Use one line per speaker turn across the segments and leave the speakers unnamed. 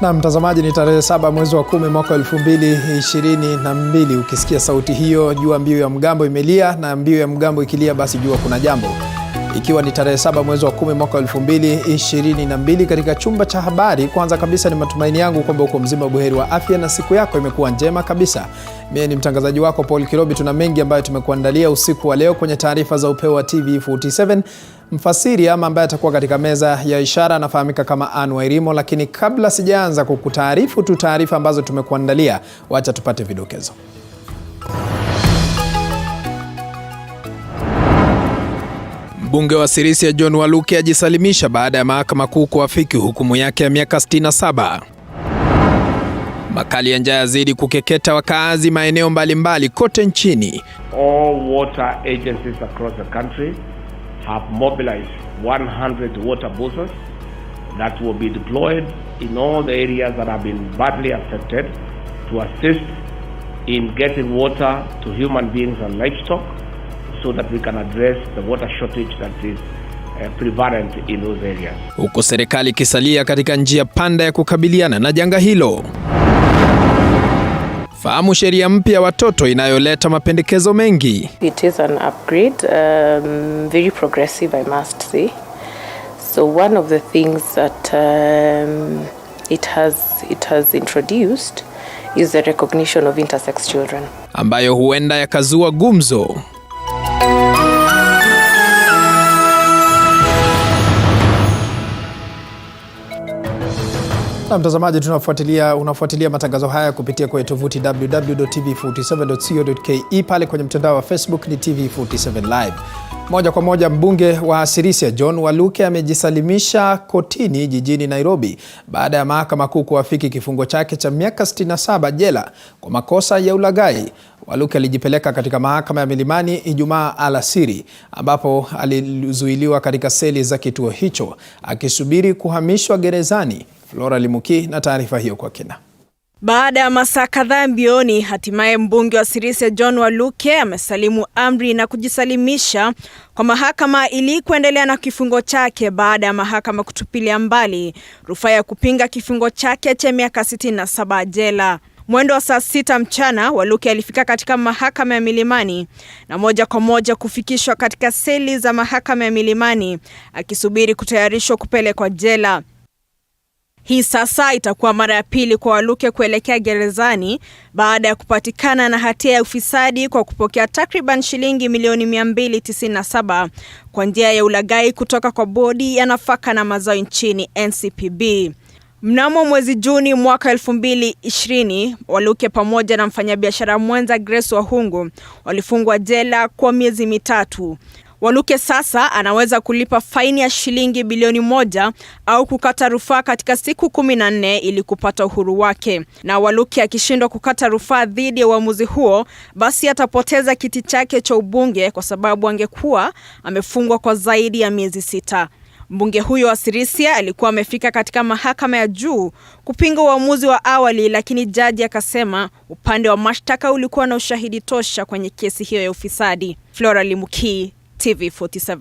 Na mtazamaji, ni tarehe 7 mwezi wa 10 mwaka 2022. Ukisikia sauti hiyo, jua mbiu ya mgambo imelia, na mbiu ya mgambo ikilia basi jua kuna jambo. Ikiwa ni tarehe 7 mwezi wa 10 mwaka 2022, katika chumba cha habari, kwanza kabisa ni matumaini yangu kwamba uko mzima buheri wa afya na siku yako imekuwa njema kabisa. Mimi ni mtangazaji wako Paul Kirobi. Tuna mengi ambayo tumekuandalia usiku wa leo kwenye taarifa za upeo wa TV47. Mfasiri ama ambaye atakuwa katika meza ya ishara anafahamika kama Anwairimo, lakini kabla sijaanza kukutaarifu tu taarifa ambazo tumekuandalia, wacha tupate vidokezo. Mbunge wa Sirisia John Waluke ajisalimisha baada ya mahakama kuu kuafiki hukumu yake ya miaka 67. Makali ya njaa yazidi kukeketa wakaazi maeneo mbalimbali kote nchini.
All water agencies across the country have mobilized 100 water buses that will be deployed in all the areas that have been badly affected to assist in getting water to human beings and livestock, so that we can address the water shortage that is prevalent in those areas.
Huko serikali kisalia katika njia panda ya kukabiliana na janga hilo. Fahamu sheria mpya watoto inayoleta mapendekezo mengi.
It is an upgrade, very progressive, I must say. So one of the things that it has introduced is the recognition of intersex children,
ambayo huenda yakazua gumzo. Na mtazamaji, unafuatilia matangazo haya kupitia kwa tovuti www.tv47.co.ke, pale kwenye mtandao wa Facebook ni TV47 Live. Moja kwa moja, mbunge wa Sirisia John Waluke amejisalimisha kotini jijini Nairobi baada ya mahakama kuu kuafiki kifungo chake cha miaka 67 jela kwa makosa ya ulaghai. Waluke alijipeleka katika mahakama ya Milimani Ijumaa alasiri, ambapo alizuiliwa katika seli za kituo hicho akisubiri kuhamishwa gerezani. Flora Limuki na taarifa hiyo kwa kina.
Baada ya masaa kadhaa mbioni, hatimaye mbunge wa Sirisia John Waluke amesalimu amri na kujisalimisha kwa mahakama ili kuendelea na kifungo chake baada ya mahakama kutupilia mbali rufaa ya kupinga kifungo chake cha miaka 67 jela. Mwendo wa saa 6 mchana, Waluke alifika katika mahakama ya Milimani na moja kwa moja kufikishwa katika seli za mahakama ya Milimani akisubiri kutayarishwa kupelekwa jela. Hii sasa itakuwa mara ya pili kwa Waluke kuelekea gerezani baada ya kupatikana na hatia ya ufisadi kwa kupokea takriban shilingi milioni 297 kwa njia ya ulaghai kutoka kwa bodi ya nafaka na mazao nchini NCPB. Mnamo mwezi Juni mwaka 2020, Waluke pamoja na mfanyabiashara mwenza Grace Wahungu walifungwa jela kwa miezi mitatu. Waluke sasa anaweza kulipa faini ya shilingi bilioni 1 au kukata rufaa katika siku 14 ili kupata uhuru wake. Na Waluke akishindwa kukata rufaa dhidi ya uamuzi huo, basi atapoteza kiti chake cha ubunge kwa sababu angekuwa amefungwa kwa zaidi ya miezi 6. Mbunge huyo wa Sirisia alikuwa amefika katika mahakama ya juu kupinga uamuzi wa awali, lakini jaji akasema upande wa mashtaka ulikuwa na ushahidi tosha kwenye kesi hiyo ya ufisadi. Flora Limuki, TV47.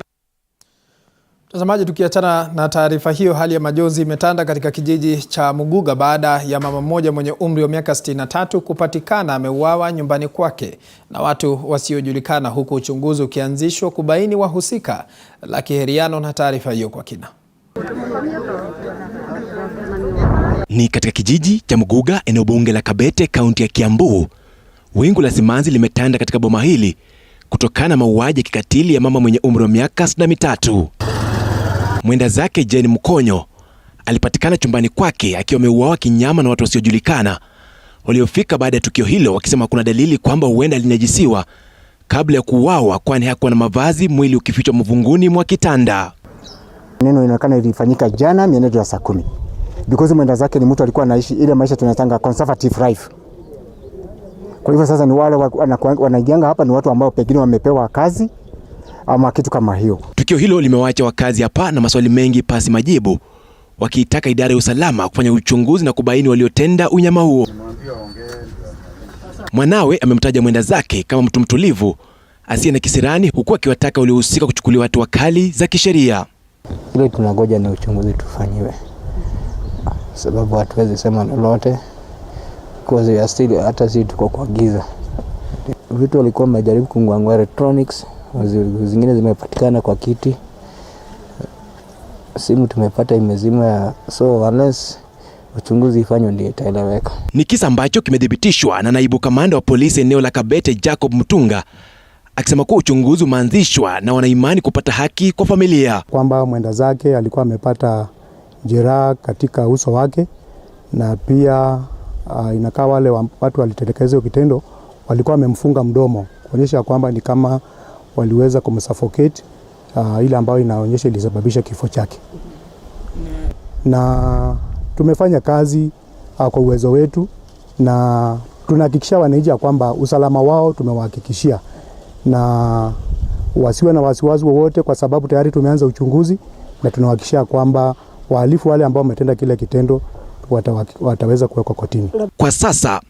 Mtazamaji, tukiachana na taarifa hiyo, hali ya majonzi imetanda katika kijiji cha Muguga baada ya mama mmoja mwenye umri wa miaka 63 kupatikana ameuawa nyumbani kwake na watu wasiojulikana, huku uchunguzi ukianzishwa kubaini wahusika. Laki Heriano na taarifa hiyo kwa kina.
Ni katika kijiji cha Muguga, eneo bunge la Kabete, kaunti ya Kiambu. Wingu la simanzi limetanda katika boma hili kutokana na mauaji ya kikatili ya mama mwenye umri wa miaka 63. Mwenda zake Jane Mkonyo alipatikana chumbani kwake akiwa ameuawa kinyama na watu wasiojulikana waliofika baada ya tukio hilo, wakisema kuna dalili kwamba huenda alinajisiwa kabla ya kuuawa, kwani hakuwa na mavazi, mwili ukifichwa mvunguni mwa kitanda.
Neno inaonekana ilifanyika jana mienendo ya saa 10. Because mwenda zake ni mtu alikuwa anaishi ile maisha tunatanga conservative life. Kwa hivyo sasa ni wale wanajianga hapa ni watu ambao pengine wamepewa kazi ama kitu kama hiyo.
Tukio hilo limewaacha wakazi hapa na maswali mengi pasi majibu, wakiitaka idara ya usalama kufanya uchunguzi na kubaini waliotenda unyama huo. Mwanawe amemtaja mwenda zake kama mtu mtulivu asiye na kisirani, huku akiwataka waliohusika kuchukuliwa hatua kali za kisheria.
Ile tunangoja na uchunguzi tufanyiwe.
sababu hatuwezi sema lolote because we are still hata sisi tuko kwa giza. Vitu walikuwa wamejaribu kung'ang'ua electronics, zingine zimepatikana kwa kiti. Simu tumepata imezima, so unless uchunguzi ifanywe ndio itaeleweka.
Ni kisa ambacho kimethibitishwa na naibu kamanda wa polisi eneo la Kabete Jacob Mutunga, akisema kuwa uchunguzi umeanzishwa na wanaimani kupata haki kwa familia.
Kwamba mwenda zake alikuwa amepata jeraha katika uso wake, na pia inakaa wale watu walitekeleza kitendo walikuwa wamemfunga mdomo, kuonyesha kwamba ni kama waliweza kumsuffocate, ile ambayo inaonyesha ilisababisha kifo chake. Na tumefanya kazi kwa uwezo wetu, na tunahakikisha wananchi kwamba usalama wao tumewahakikishia, na wasiwe na wasiwasi wowote kwa sababu tayari tumeanza uchunguzi, na tunahakikisha kwamba wahalifu wale ambao wametenda kile kitendo wataweza kuwekwa kotini.
Kwa sasa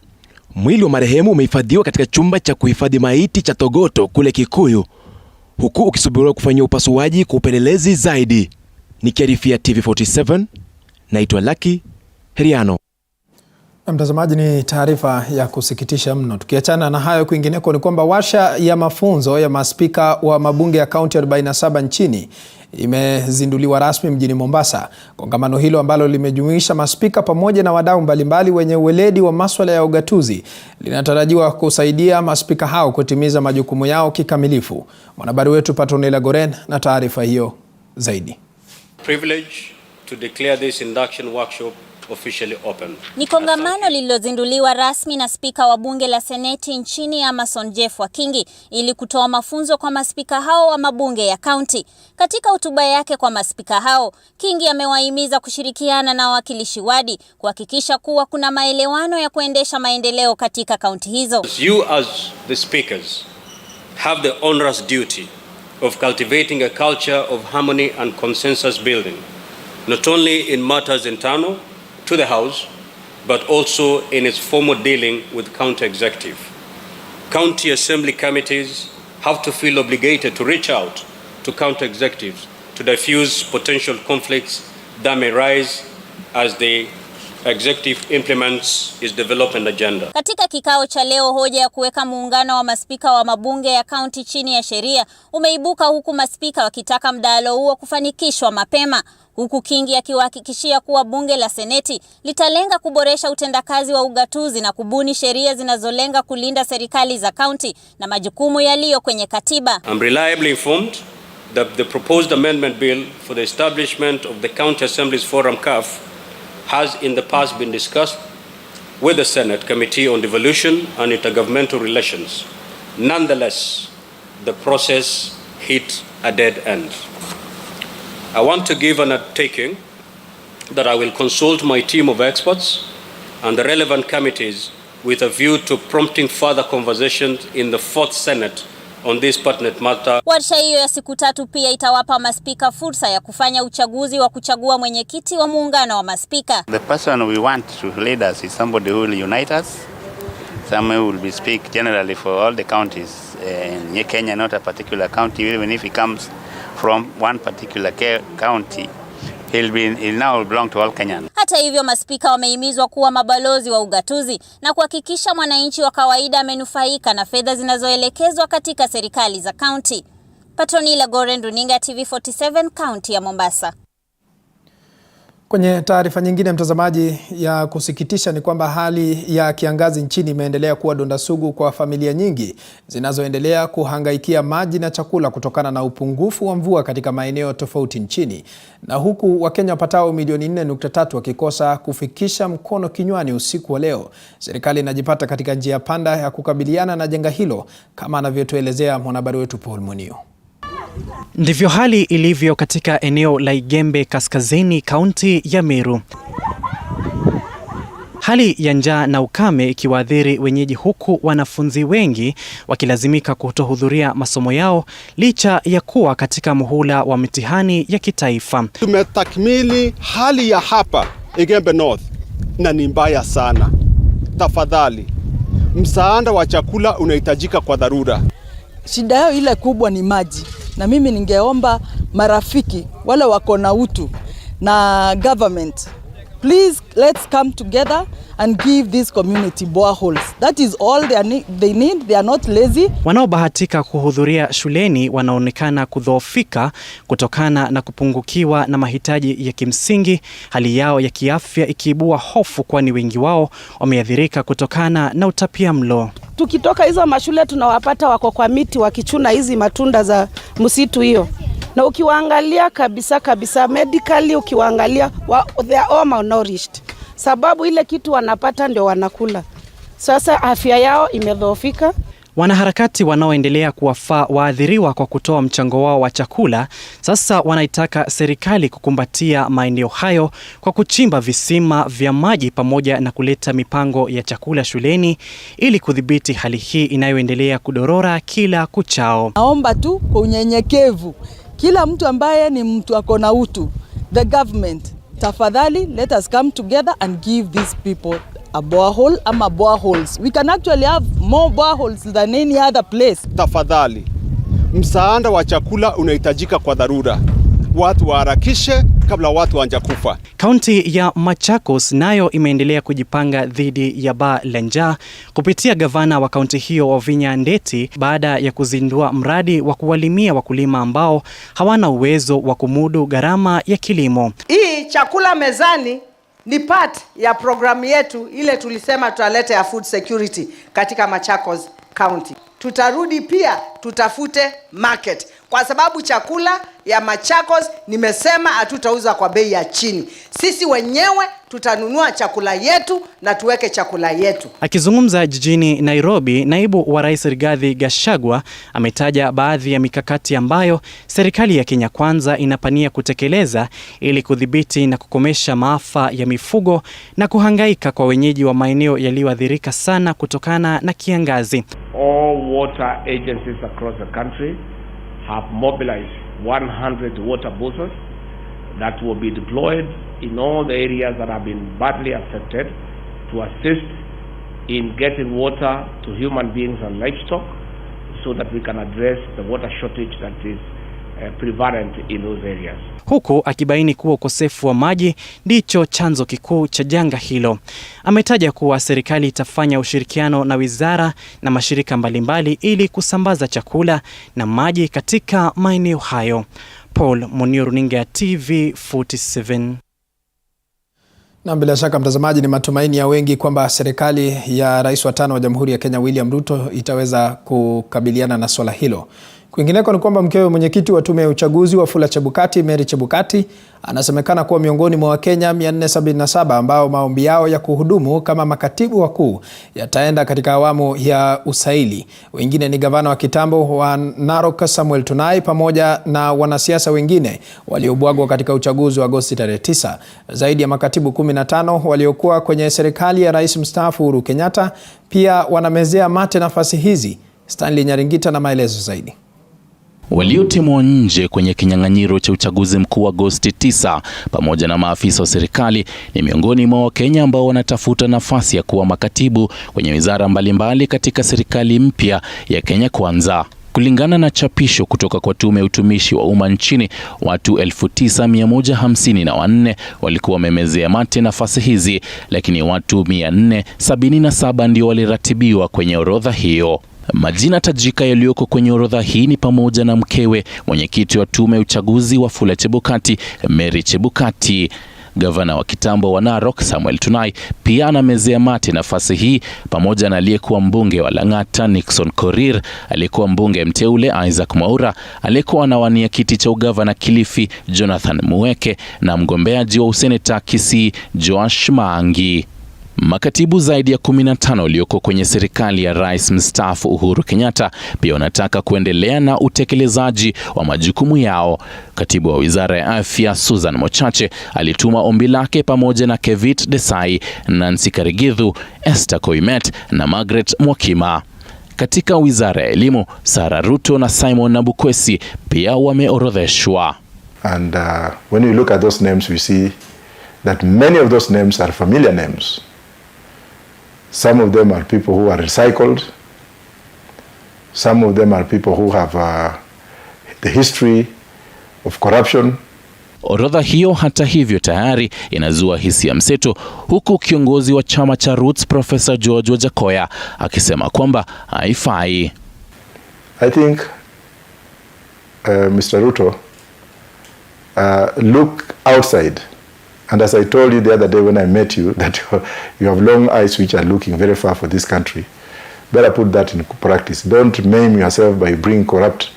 mwili wa marehemu umehifadhiwa katika chumba cha kuhifadhi maiti cha Togoto kule Kikuyu, huku ukisubiriwa kufanyia upasuaji kwa upelelezi zaidi. Nikiarifia TV47, naitwa Lucky Heriano.
Na mtazamaji, ni taarifa ya kusikitisha mno. Tukiachana na hayo, kwingineko ni kwamba warsha ya mafunzo ya maspika wa mabunge ya kaunti 47 nchini imezinduliwa rasmi mjini Mombasa. Kongamano hilo ambalo limejumuisha maspika pamoja na wadau mbalimbali wenye uweledi wa masuala ya ugatuzi linatarajiwa kusaidia maspika hao kutimiza majukumu yao kikamilifu. Mwanahabari wetu Fatuma Gedi na taarifa hiyo zaidi.
Privilege to declare this induction workshop officially open.
Ni kongamano lililozinduliwa rasmi na spika wa bunge la seneti nchini Amason Jeff Wakingi ili kutoa mafunzo kwa maspika hao wa mabunge ya kaunti. Katika hotuba yake kwa maspika hao, Kingi amewahimiza kushirikiana na wawakilishi wadi kuhakikisha kuwa kuna maelewano ya kuendesha maendeleo katika kaunti hizo.
You as the speakers have the onerous duty of cultivating a culture of harmony and consensus building, not only in matters internal to the House, but also in its formal dealing with county executive. County assembly committees have to feel obligated to reach out to county executives to diffuse potential conflicts that may rise as the executive implements its development agenda.
Katika kikao cha leo, hoja ya kuweka muungano wa maspika wa mabunge ya kaunti chini ya sheria umeibuka, huku maspika wakitaka mdahalo huo kufanikishwa mapema, huku Kingi akiwahakikishia kuwa bunge la seneti litalenga kuboresha utendakazi wa ugatuzi na kubuni sheria zinazolenga kulinda serikali za kaunti na majukumu yaliyo kwenye katiba.
I'm reliably informed that the proposed amendment bill for the establishment of the County Assembly's Forum CAF has in the past been discussed with the Senate Committee on Devolution and Intergovernmental Relations. Nonetheless, the process hit a dead end. I want to give an undertaking that I will consult my team of experts and the relevant committees with a view to prompting further conversations in the 4th Senate on this pertinent matter.
Warsha hiyo ya siku tatu pia itawapa maspika fursa ya kufanya uchaguzi wa kuchagua mwenyekiti wa muungano wa maspika.
The person we want to lead us is somebody who will unite us. Someone who will be speak generally for all the counties in Kenya, not a particular county. Even if he comes from one particular county, he'll now belong to all Kenyans.
Hata hivyo, maspika wamehimizwa kuwa mabalozi wa ugatuzi na kuhakikisha mwananchi wa kawaida amenufaika na fedha zinazoelekezwa katika serikali za kaunti. Fatuma Gedi, runinga TV47, kaunti ya Mombasa.
Kwenye taarifa nyingine, mtazamaji, ya kusikitisha ni kwamba hali ya kiangazi nchini imeendelea kuwa donda sugu kwa familia nyingi zinazoendelea kuhangaikia maji na chakula kutokana na upungufu wa mvua katika maeneo tofauti nchini. Na huku Wakenya wapatao milioni 4.3 wakikosa kufikisha mkono kinywani usiku wa leo, serikali inajipata katika njia panda ya kukabiliana na janga hilo, kama anavyotuelezea mwanahabari wetu Paul Munio.
Ndivyo hali ilivyo katika eneo la Igembe kaskazini, kaunti ya Meru. Hali ya njaa na ukame ikiwaathiri wenyeji, huku wanafunzi wengi wakilazimika kutohudhuria masomo yao licha ya kuwa katika muhula wa mitihani ya kitaifa.
Tumetakmili hali ya hapa Igembe North na ni mbaya sana. Tafadhali, msaada wa chakula unahitajika kwa dharura.
Shida yao ile kubwa ni maji, na mimi ningeomba marafiki wale wako na utu na government, Please, let's come together and give this community boreholes. That is all they need. They are not lazy.
Wanaobahatika kuhudhuria shuleni wanaonekana kudhoofika kutokana na kupungukiwa na mahitaji ya kimsingi, hali yao ya kiafya ikiibua hofu, kwani wengi wao wameathirika kutokana na utapiamlo.
Tukitoka hizo mashule tunawapata wako kwa miti wakichuna hizi matunda za msitu hiyo. Na ukiwaangalia kabisa medically ukiwaangalia they are all malnourished. Sababu ile kitu wanapata ndio wanakula. Sasa afya yao imedhoofika.
Wanaharakati wanaoendelea kuwafaa waathiriwa kwa kutoa mchango wao wa chakula sasa wanaitaka serikali kukumbatia maeneo hayo kwa kuchimba visima vya maji pamoja na kuleta mipango ya chakula shuleni ili kudhibiti hali hii inayoendelea kudorora kila kuchao.
Naomba tu kwa unyenyekevu, kila mtu ambaye ni mtu ako na utu, the government, tafadhali let us come together and give these people a borehole ama boreholes. We can actually have more boreholes than any other place.
Tafadhali, msaada wa chakula unahitajika kwa dharura. Watu waharakishe kabla watu waanze kufa.
Kaunti ya Machakos nayo imeendelea kujipanga dhidi ya baa la njaa kupitia gavana wa kaunti hiyo Wavinya Ndeti baada ya kuzindua mradi wa kuwalimia wakulima ambao hawana uwezo wa kumudu gharama ya kilimo.
Hii chakula mezani ni part ya programu yetu ile tulisema tutalete ya food security katika Machakos County. Tutarudi pia tutafute market kwa sababu chakula ya Machakos nimesema hatutauza kwa bei ya chini. Sisi wenyewe tutanunua chakula yetu na tuweke chakula yetu.
Akizungumza jijini Nairobi, naibu wa rais Rigathi Gachagua ametaja baadhi ya mikakati ambayo serikali ya Kenya Kwanza inapania kutekeleza ili kudhibiti na kukomesha maafa ya mifugo na kuhangaika kwa wenyeji wa maeneo yaliyoathirika sana kutokana na kiangazi.
All water agencies across the country have mobilized 100 water buses that will be deployed in all the areas that have been badly affected to assist in getting water to human beings and livestock so that we can address the water shortage that is prevalent in those areas.
Huku akibaini kuwa ukosefu wa maji ndicho chanzo kikuu cha janga hilo. Ametaja kuwa serikali itafanya ushirikiano na wizara na mashirika mbalimbali ili kusambaza chakula na maji katika maeneo hayo. Paul Munio, runinga ya TV47.
Na bila shaka mtazamaji, ni matumaini ya wengi kwamba serikali ya Rais wa 5 wa Jamhuri ya Kenya William Ruto itaweza kukabiliana na swala hilo. Kwingineko ni kwamba mkewe mwenyekiti wa tume ya uchaguzi Wafula Chebukati, Mary Chebukati, anasemekana kuwa miongoni mwa Wakenya 477 ambao maombi yao ya kuhudumu kama makatibu wakuu yataenda katika awamu ya usaili. Wengine ni gavana wa kitambo wa Narok Samuel Tunai pamoja na wanasiasa wengine waliobwagwa katika uchaguzi wa Agosti 9. Zaidi ya makatibu 15 waliokuwa kwenye serikali ya Rais mstaafu Uhuru Kenyatta pia wanamezea mate nafasi hizi. Stanley Nyaringita na maelezo zaidi.
Waliotimwa nje kwenye kinyang'anyiro cha uchaguzi mkuu wa Agosti 9 pamoja na maafisa wa serikali ni miongoni mwa Wakenya ambao wanatafuta nafasi ya kuwa makatibu kwenye wizara mbalimbali katika serikali mpya ya Kenya Kwanza. Kulingana na chapisho kutoka kwa tume ya utumishi wa umma nchini, watu 9154 walikuwa wamemezea mate nafasi hizi, lakini watu 477 ndio waliratibiwa kwenye orodha hiyo. Majina tajika yaliyoko kwenye orodha hii ni pamoja na mkewe mwenyekiti wa tume ya uchaguzi Wafula Chebukati, Mary Chebukati. Gavana wa kitambo wa Narok Samuel Tunai pia anamezea mate nafasi hii pamoja na aliyekuwa mbunge wa Lang'ata Nixon Korir, aliyekuwa mbunge mteule Isaac Mwaura, aliyekuwa anawania kiti cha ugavana Kilifi Jonathan Muweke na mgombeaji wa useneta Kesi Joash Maangi. Makatibu zaidi ya 15 walioko kwenye serikali ya Rais mstaafu Uhuru Kenyatta pia wanataka kuendelea na utekelezaji wa majukumu yao. Katibu wa Wizara ya Afya Susan Mochache alituma ombi lake pamoja na Kevit Desai, Nancy Karigithu, Esther Koimet na Margaret Mwakima. Katika Wizara ya Elimu, Sara Ruto na Simon Nabukwesi pia wameorodheshwa.
And when we look at those names, we see that many of those names are familiar names. Some of them are people who are recycled. Some of them are people who have the history of corruption.
Orodha hiyo hata hivyo tayari inazua hisia mseto, huku kiongozi wa chama cha Roots Professor George Wajakoya akisema kwamba haifai.
I think Mr. Ruto look outside, and as I told you the other day when I met you that you have long eyes which are looking very far for this country. Better put that in practice. Don't maim yourself by bringing corrupt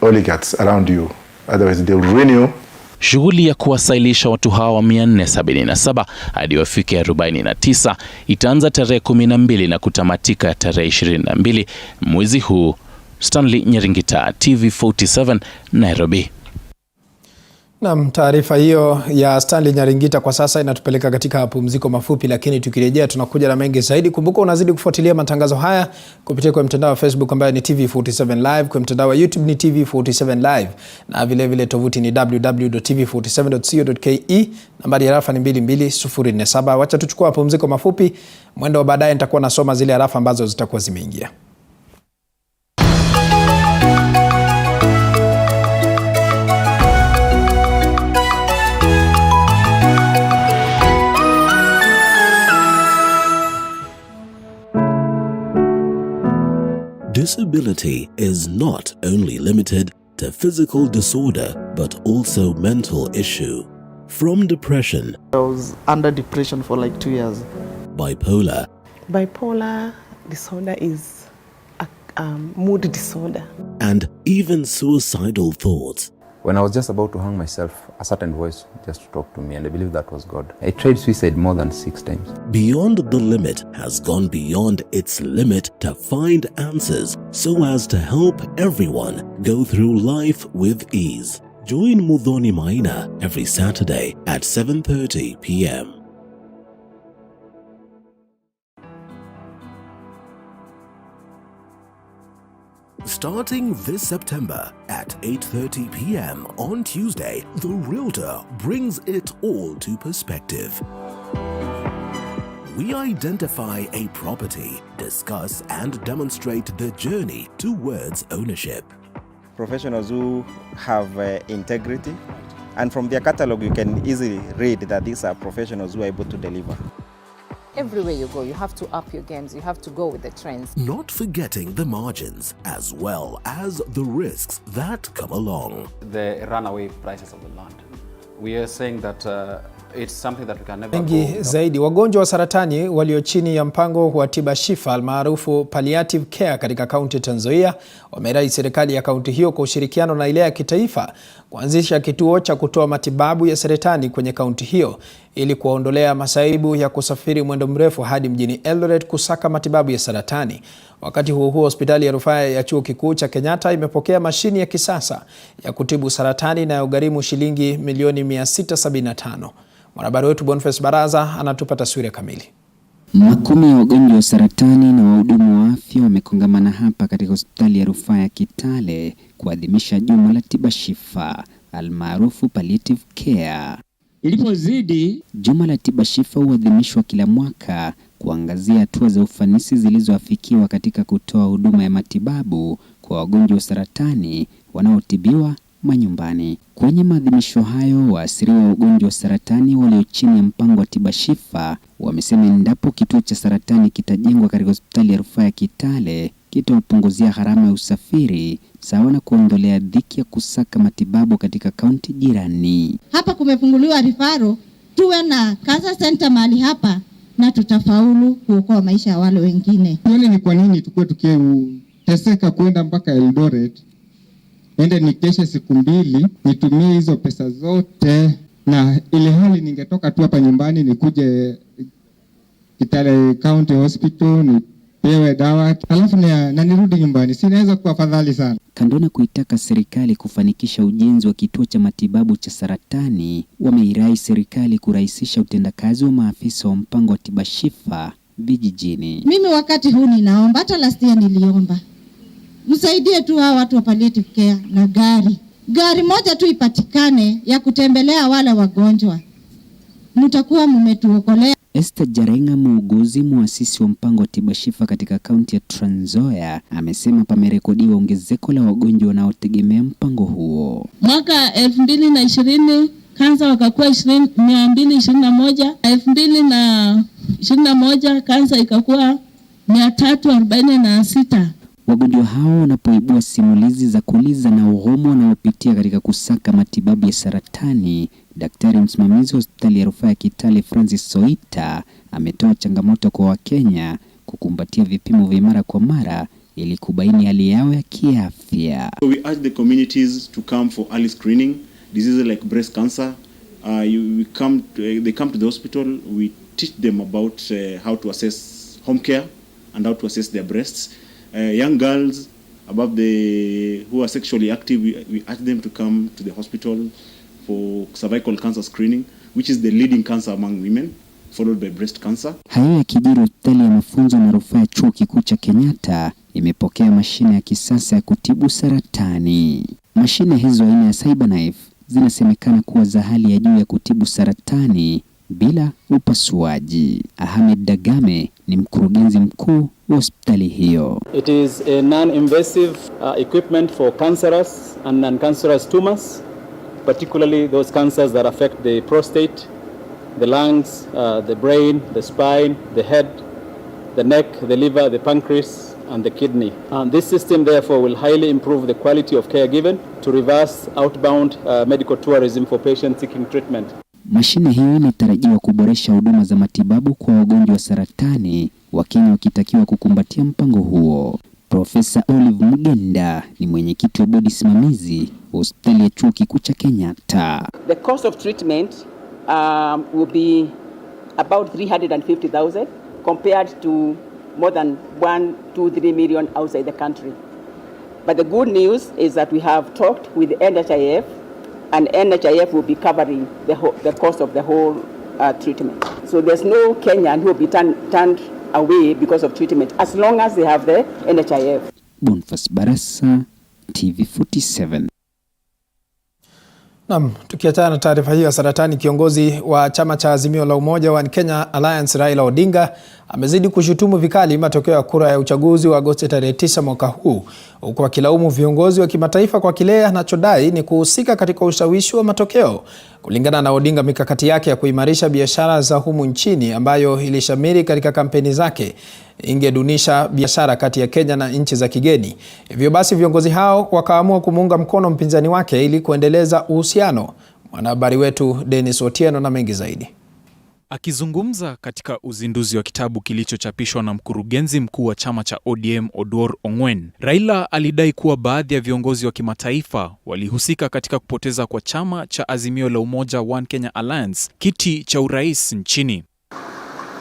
oligarchs around you. Otherwise they'll ruin you.
Shughuli ya kuwasailisha watu hawa 477 hadi wafike 49 itaanza tarehe 12 na kutamatika tarehe 22 mwezi huu. Stanley Nyaringita, TV47, Nairobi.
Naam, taarifa hiyo ya Stanley Nyaringita kwa sasa inatupeleka katika pumziko mafupi, lakini tukirejea tunakuja na mengi zaidi. Kumbuka unazidi kufuatilia matangazo haya kupitia kwa mtandao wa Facebook ambayo ni TV47 Live, kwa mtandao wa YouTube ni TV47 Live, na vile vile tovuti ni www.tv47.co.ke. Nambari ya rafa ni 22047. Wacha tuchukua pumziko mafupi, mwendo wa baadaye nitakuwa nasoma zile arafa ambazo zitakuwa zimeingia.
Disability is not only limited to physical disorder, but also mental issue. From depression.
I was under depression for like 2 years.
Bipolar.
Bipolar disorder is a mood disorder.
And even suicidal thoughts.
When I was just about to hang myself, a certain voice just talked to me, and I believe that was God. I tried suicide more than 6 times.
Beyond the Limit has gone beyond its limit to find answers so as to help everyone go through life with ease. Join Muthoni Maina every Saturday at 7:30 p.m. Starting this September at 8:30 p.m. on Tuesday, The Realtor brings it all to perspective. We identify a property, discuss and demonstrate the journey towards ownership.
Professionals who have integrity, and from their catalog you can easily read that these are professionals who are able to deliver.
Everywhere you go, you have to up your games, you have to go with the trends.
Not forgetting the margins as well as the risks that come along.
The runaway prices of the land. We are saying that it's something that we can never
Mengi zaidi, wagonjwa wa saratani walio chini ya mpango wa tiba shifa almaarufu palliative care katika kaunti ya Trans Nzoia wamerai serikali ya kaunti hiyo kwa ushirikiano na ile ya kitaifa kuanzisha kituo cha kutoa matibabu ya saratani kwenye kaunti hiyo ili kuwaondolea masaibu ya kusafiri mwendo mrefu hadi mjini Eldoret kusaka matibabu ya saratani. Wakati huo huo, hospitali ya rufaa ya chuo kikuu cha Kenyatta imepokea mashini ya kisasa ya kutibu saratani inayogharimu shilingi milioni 675. Mwanahabari wetu Boniface Baraza anatupa taswira kamili.
Makumi ya wagonjwa wa saratani na wahudumu wa afya wamekongamana hapa katika hospitali ya rufaa ya Kitale kuadhimisha juma la tiba shifa almaarufu palliative care. Ilipozidi, juma la tiba shifa huadhimishwa kila mwaka kuangazia hatua za ufanisi zilizoafikiwa katika kutoa huduma ya matibabu kwa wagonjwa wa saratani wanaotibiwa manyumbani. Kwenye maadhimisho hayo, waasiriwa wa ugonjwa wa saratani walio chini ya mpango wa tiba shifa wamesema endapo kituo cha saratani kitajengwa katika hospitali ya rufaa ya Kitale kitawapunguzia gharama ya usafiri sawa na kuondolea dhiki ya kusaka matibabu katika kaunti jirani.
Hapa kumefunguliwa rifaro, tuwe na cancer center mahali hapa na tutafaulu kuokoa maisha ya wale wengine.
Tuone ni kwa nini tukue tukiteseka kwenda mpaka Eldoret, ende nikeshe siku 2 nitumie hizo pesa zote, na ile hali ningetoka tu hapa nyumbani nikuje Kitale County Hospital nipewe dawa alafu na nirudi nyumbani. Sinaweza kuwa afadhali sana.
Kando na kuitaka serikali kufanikisha ujenzi wa kituo cha matibabu cha saratani, wameirai serikali kurahisisha utendakazi wa maafisa wa mpango wa tiba shifa vijijini.
Mimi wakati huu ninaomba, hata last year niliomba, msaidie tu hawa watu wa palliative care na gari moja tu ipatikane ya kutembelea wale wagonjwa. Mtakuwa mmetuokolea.
Esther Jarenga, muuguzi muasisi wa mpango wa tiba shifa katika kaunti ya Trans Nzoia, amesema pamerekodiwa ongezeko la wagonjwa wanaotegemea mpango huo.
Mwaka 2020 kansa wakakuwa 221, 2021 kansa ikakuwa 346.
Wagonjwa hao wanapoibua simulizi za kuliza na ugumu wanaopitia katika kusaka matibabu ya saratani, daktari msimamizi wa hospitali ya rufaa ya Kitale Francis Soita ametoa changamoto kwa Wakenya kukumbatia vipimo vya mara kwa mara ili kubaini hali yao ya kiafya.
So we urge the communities to come for early screening. Diseases like breast cancer, they come to the hospital. We teach them about how to assess home care and how to assess their breasts. Young girls who are sexually active, we urge them to come to the hospital for cervical cancer screening, which is the leading cancer among women, followed by breast cancer.
Hayo yakijiri, hospitali ya mafunzo na rufaa ya chuo kikuu cha Kenyatta imepokea mashine ya kisasa ya kutibu saratani. Mashine hizo aina ya CyberKnife zinasemekana kuwa za hali ya juu ya kutibu saratani bila upasuaji. Ahmed Dagame ni mkurugenzi mkuu wa hospitali hiyo.
It is a non-invasive equipment for cancerous and non-cancerous tumors, particularly those cancers that affect the prostate, the lungs, the brain, the spine, the head, the neck, the liver, the pancreas, and the kidney. And this system therefore will highly improve the quality of care given to reverse outbound medical tourism for patients seeking treatment.
Mashine hiyo inatarajiwa kuboresha huduma za matibabu kwa wagonjwa wa saratani, Wakenya wakitakiwa kukumbatia mpango huo. Profesa Olive Mugenda ni mwenyekiti wa bodi simamizi wa hospitali ya chuo kikuu cha Kenyatta.
The cost of treatment will be about 350,000 compared to more than 1-3 million outside the country. But the good news is that we have talked with NHIF, and NHIF will be covering the cost of the whole treatment. So there's no Kenyan who will be turned away because of treatment as long as they have the NHIF.
Bonfas Barasa, TV47.
Naam, tukiachana na taarifa hiyo ya saratani, kiongozi wa chama cha Azimio la Umoja wa Kenya Alliance Raila Odinga amezidi kushutumu vikali matokeo ya kura ya uchaguzi wa Agosti 9 mwaka huu, huku akilaumu viongozi wa kimataifa kwa kile anachodai ni kuhusika katika ushawishi wa matokeo. Kulingana na Odinga, mikakati yake ya kuimarisha biashara za humu nchini ambayo ilishamiri katika kampeni zake ingedunisha biashara kati ya Kenya na nchi za kigeni. Hivyo basi viongozi hao wakaamua kumuunga mkono mpinzani wake ili kuendeleza uhusiano. Mwanahabari wetu Dennis Otieno na mengi zaidi.
Akizungumza katika uzinduzi wa kitabu kilichochapishwa na mkurugenzi mkuu wa chama cha ODM Oduor Ongwen, Raila alidai kuwa baadhi ya viongozi wa kimataifa walihusika katika kupoteza kwa chama cha Azimio la Umoja One Kenya Alliance kiti cha urais nchini.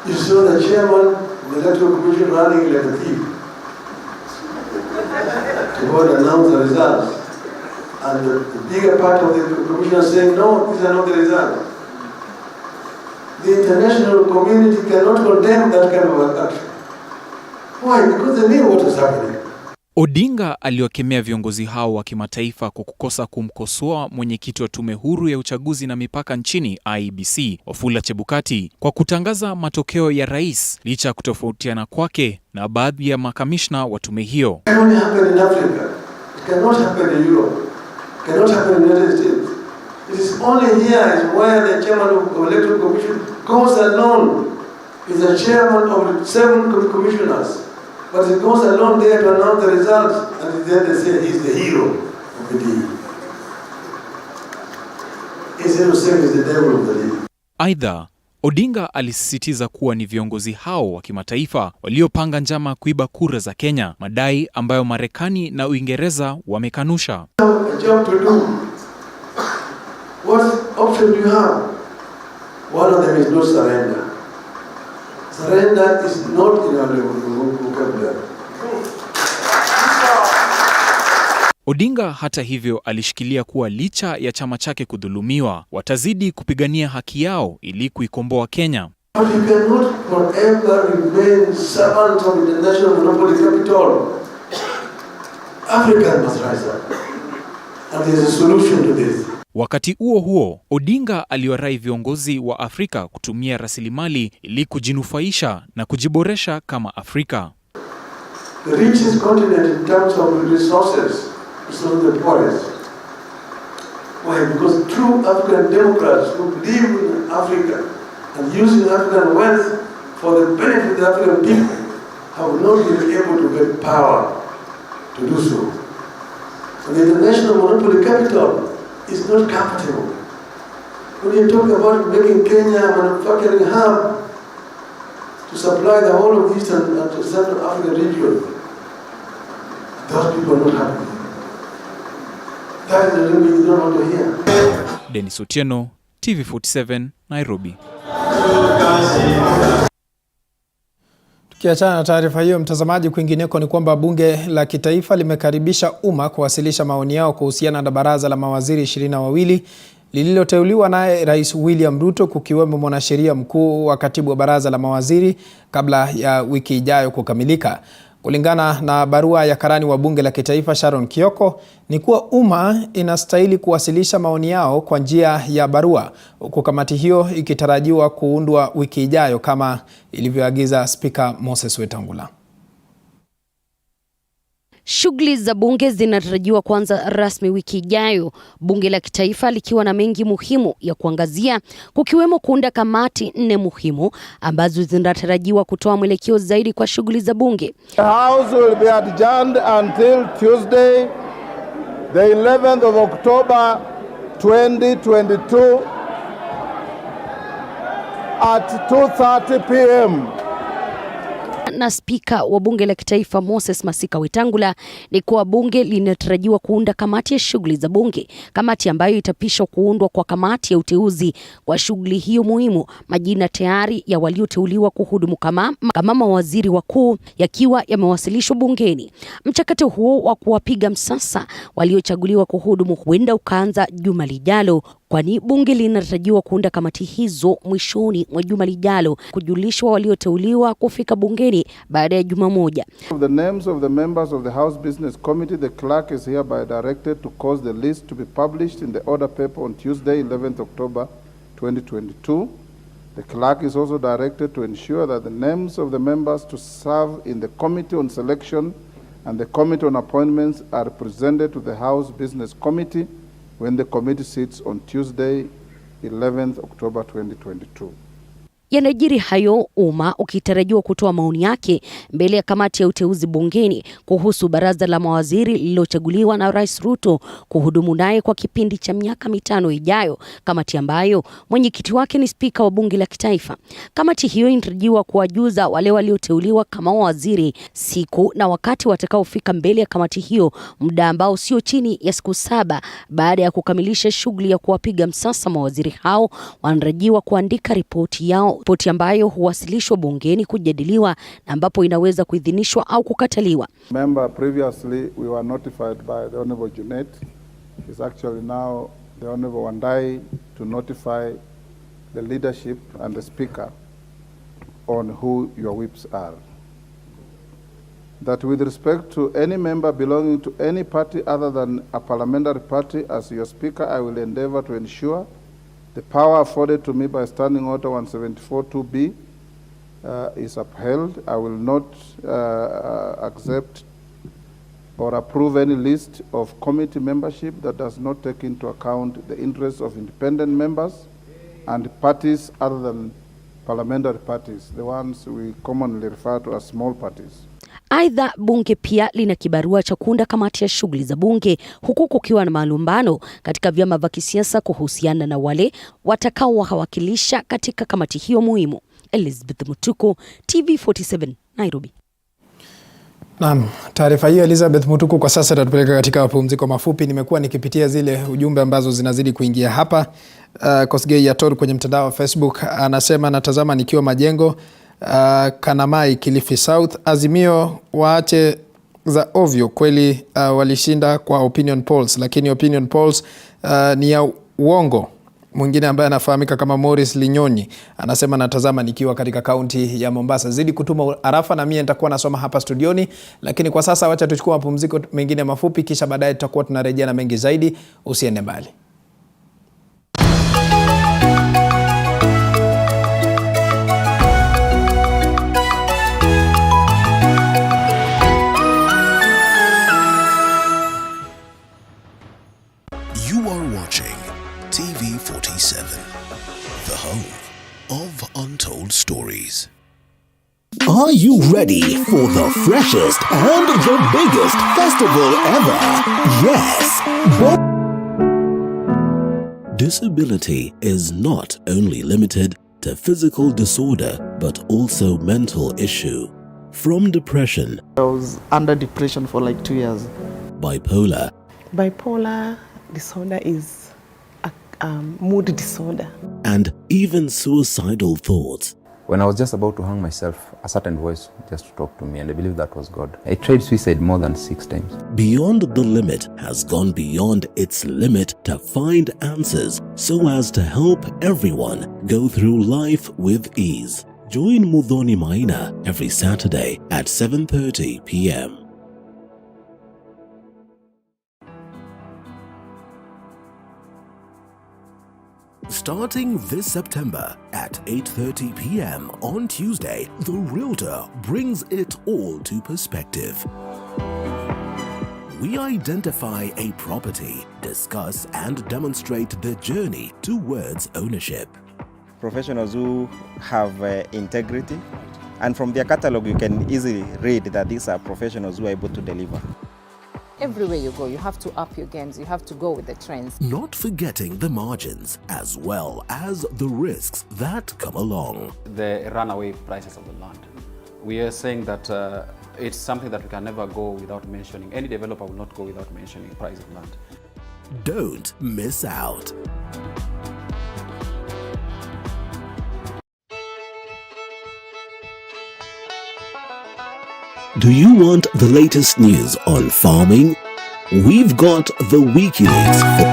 You saw the chairman of the Electoral Commission running like a thief to go and announce the results, and the bigger part of the commission saying, no, these are not the results. The international community cannot condemn that kind of action. Why? Because they knew what was happening.
Odinga aliwakemea viongozi hao wa kimataifa kwa kukosa kumkosoa mwenyekiti wa tume huru ya uchaguzi na mipaka nchini IEBC, Wafula Chebukati, kwa kutangaza matokeo ya rais licha ya kutofautiana kwake na baadhi ya makamishna wa tume hiyo.
It can only happen in Africa. It cannot happen in Europe. It cannot happen in the United States. It is only here is where the chairman of the Electoral Commission goes alone. He's the chairman of 7 commissioners. But he goes alone there to announce the results, and then they say he's the hero of the day. Instead of saying he's the devil of the day.
Aidha, Odinga alisisitiza kuwa ni viongozi hao wa kimataifa waliopanga njama kuiba kura za Kenya, madai ambayo Marekani na Uingereza wamekanusha.
A job to do. What option do you have? One of them is no surrender. Surrender is not in our vocabulary.
Odinga hata hivyo alishikilia kuwa licha ya chama chake kudhulumiwa, watazidi kupigania haki yao ili kuikomboa Kenya.
But you cannot forever remain servant of international monopoly capital. Africa must rise up. And there's a solution to this.
Wakati huo huo, Odinga aliwarai viongozi wa Afrika kutumia rasilimali ili kujinufaisha na kujiboresha kama Afrika.
The richest continent in terms of resources is not the poorest. Why? Because true African democrats who believe in Africa and using African wealth for the benefit of the African people have not been able to get power to do so. And the international monopoly capital is not comfortable. When you talk about making Kenya a manufacturing hub to supply the whole of Eastern and Central African region, those people are not happy. That is the thing you don't want to hear.
Dennis Otieno, TV47, Nairobi.
Tukiachana na taarifa hiyo, mtazamaji, kwingineko ni kwamba bunge la kitaifa limekaribisha umma kuwasilisha maoni yao kuhusiana na baraza la mawaziri 22 lililoteuliwa naye Rais William Ruto, kukiwemo mwanasheria mkuu wa katibu wa baraza la mawaziri kabla ya wiki ijayo kukamilika. Kulingana na barua ya karani wa bunge la kitaifa Sharon Kioko, ni kuwa umma inastahili kuwasilisha maoni yao kwa njia ya barua, huku kamati hiyo ikitarajiwa kuundwa wiki ijayo kama ilivyoagiza Spika Moses Wetangula.
Shughuli za bunge zinatarajiwa kuanza rasmi wiki ijayo, bunge la kitaifa likiwa na mengi muhimu ya kuangazia, kukiwemo kuunda kamati 4 muhimu ambazo zinatarajiwa kutoa mwelekeo zaidi kwa shughuli za bunge.
The House will be adjourned until Tuesday, the 11th of October 2022 at 2:30 p.m.
Na spika wa bunge la kitaifa Moses Masika Wetangula ni kuwa bunge linatarajiwa kuunda kamati ya shughuli za bunge, kamati ambayo itapishwa kuundwa kwa kamati ya uteuzi kwa shughuli hiyo muhimu, majina tayari ya walioteuliwa kuhudumu kama mawaziri wakuu yakiwa yamewasilishwa bungeni. Mchakato huo wa kuwapiga msasa waliochaguliwa kuhudumu huenda ukaanza juma lijalo, kwani bunge linatarajiwa kuunda kamati hizo mwishoni mwa juma lijalo, kujulishwa walioteuliwa kufika bungeni baada ya juma moja.
The names of the members of the House Business Committee, the clerk is hereby directed to cause the list to be published in the order paper on Tuesday, 11th October 2022. The clerk is also directed to ensure that the names of the members to serve in the Committee on Selection and the Committee on Appointments are presented to the House Business Committee when the committee sits on Tuesday, 11th October 2022.
Yanajiri hayo, umma ukitarajiwa kutoa maoni yake mbele ya kamati ya uteuzi bungeni kuhusu baraza la mawaziri lililochaguliwa na Rais Ruto kuhudumu naye kwa kipindi cha miaka 5 ijayo, kamati ambayo mwenyekiti wake ni spika wa bunge la kitaifa. Kamati hiyo inatarajiwa kuwajuza wale walioteuliwa kama waziri siku na wakati watakaofika mbele ya kamati hiyo, muda ambao sio chini ya siku 7 baada ya kukamilisha shughuli ya kuwapiga msasa mawaziri hao. Wanatarajiwa kuandika ripoti yao, ripoti ambayo huwasilishwa bungeni kujadiliwa na ambapo inaweza kuidhinishwa au kukataliwa.
Remember, previously we were notified by the Honorable Junet. It's actually now the Honorable Wandai to notify the leadership and the speaker on who your whips are. That with respect to any member belonging to any party other than a parliamentary party, as your speaker, I will endeavor to ensure the power afforded to me by Standing Order 174(2)B is upheld. I will not accept or approve any list of committee membership that does not take into account the interests of independent members and parties other than parliamentary parties, the ones we commonly refer to as small parties.
Aidha, bunge pia lina kibarua cha kuunda kamati ya shughuli za bunge, huku kukiwa na malumbano katika vyama vya kisiasa kuhusiana na wale watakaowakilisha katika kamati hiyo muhimu. Elizabeth Mutuku, TV47, Nairobi.
Naam, taarifa hiyo Elizabeth Mutuku kwa sasa itatupeleka katika mapumziko mafupi. Nimekuwa nikipitia zile ujumbe ambazo zinazidi kuingia hapa. Kosgei Yator kwenye mtandao wa Facebook anasema, natazama nikiwa Majengo, Kanamai, Kilifi South. Azimio waache za ovyo kweli, walishinda kwa opinion polls, lakini opinion polls ni ya uongo. Mwingine ambaye anafahamika kama Morris Linyoni anasema, natazama nikiwa katika kaunti ya Mombasa. Zidi kutuma arafa na mimi nitakuwa nasoma hapa studioni, lakini kwa sasa wacha tuchukue mapumziko mengine mafupi, kisha baadaye tutakuwa tunarejea na mengi zaidi. Usiende mbali.
you ready for the freshest and the biggest festival ever? Yes! Disability is not only limited to physical disorder, but also mental issue. From depression.
I was under depression for like 2 years.
Bipolar.
Bipolar disorder is a mood disorder.
And even suicidal thoughts.
When I was just about to hang myself, a certain voice just talked to me, and I believe that was God. I tried suicide more than 6 times.
Beyond the Limit has gone beyond its limit to find answers so as to help everyone go through life with ease. Join Muthoni Maina every Saturday at 7:30 p.m. Starting this September at 8:30 p.m. on Tuesday, The Realtor brings it all to perspective. We identify a property, discuss and demonstrate the journey towards ownership.
Professionals who have integrity, and from their catalog you can easily read that these are professionals who are able to deliver.
Everywhere you go, you have to up your games, you have to go with the trends.
Not forgetting the margins as well as the risks that come along.
The runaway prices of the land. We are saying that it's something that we can never go without mentioning. Any developer will not go without mentioning the price of land.
Don't miss out. Do you want the latest news on farming? We've got the WikiLeaks for...